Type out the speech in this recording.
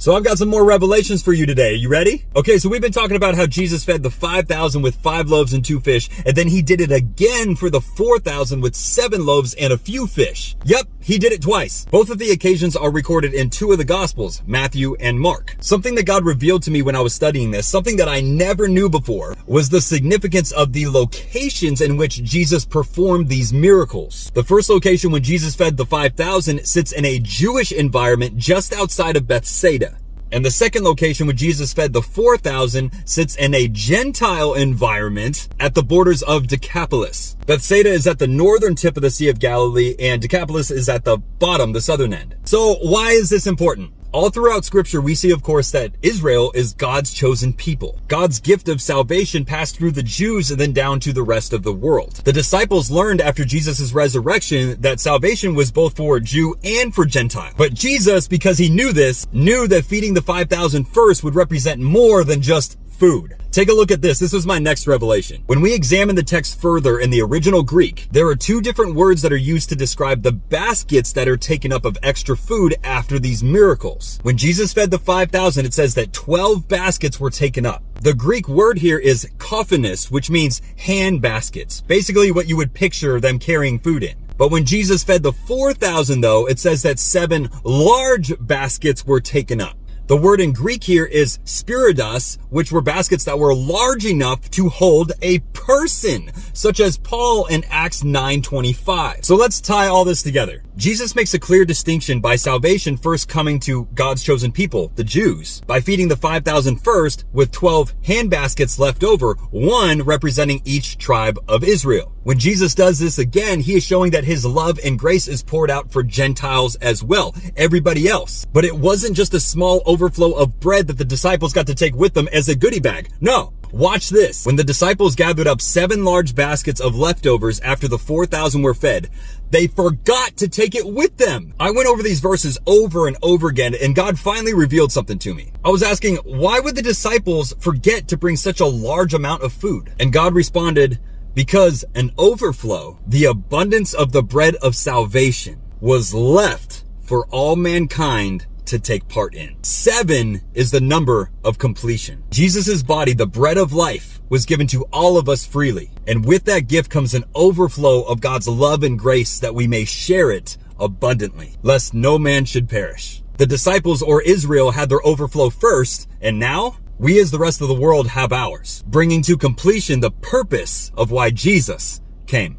So I've got some more revelations for you today. You ready? Okay, so we've been talking about how Jesus fed the 5,000 with 5 loaves and 2 fish, and then he did it again for the 4,000 with 7 loaves and a few fish. Yep, he did it twice. Both of the occasions are recorded in 2 of the Gospels, Matthew and Mark. Something that God revealed to me when I was studying this, something that I never knew before, was the significance of the locations in which Jesus performed these miracles. The first location when Jesus fed the 5,000 sits in a Jewish environment just outside of Bethsaida. And the second location when Jesus fed the 4,000 sits in a Gentile environment at the borders of Decapolis. Bethsaida is at the northern tip of the Sea of Galilee, and Decapolis is at the bottom, the southern end. So why is this important? All throughout scripture, we see, of course, that Israel is God's chosen people. God's gift of salvation passed through the Jews and then down to the rest of the world. The disciples learned after Jesus' resurrection that salvation was both for Jew and for Gentile. But Jesus, because he knew this, knew that feeding the 5,000 first would represent more than just food. Take a look at this. This was my next revelation. When we examine the text further in the original Greek, there are 2 different words that are used to describe the baskets that are taken up of extra food after these miracles. When Jesus fed the 5,000, it says that 12 baskets were taken up. The Greek word here is kophanos, which means hand baskets. Basically what you would picture them carrying food in. But when Jesus fed the 4,000 though, it says that 7 large baskets were taken up. The word in Greek here is spiridos, which were baskets that were large enough to hold a person, such as Paul in Acts 9:25. So let's tie all this together. Jesus makes a clear distinction by salvation first coming to God's chosen people, the Jews, by feeding the 5,000 first with 12 hand baskets left over, 1 representing each tribe of Israel. When Jesus does this again, he is showing that his love and grace is poured out for Gentiles as well, everybody else. But it wasn't just a small overflow of bread that the disciples got to take with them as a goodie bag. No. Watch this. When the disciples gathered up 7 large baskets of leftovers after the 4,000 were fed, they forgot to take it with them. I went over these verses over and over again, and God finally revealed something to me. I was asking, why would the disciples forget to bring such a large amount of food? And God responded, because an overflow, the abundance of the bread of salvation, was left for all mankind to take part in. 7 is the number of completion. Jesus' body, the bread of life, was given to all of us freely. And with that gift comes an overflow of God's love and grace that we may share it abundantly, lest no man should perish. The disciples or Israel had their overflow first, and now we as the rest of the world have ours, bringing to completion the purpose of why Jesus came.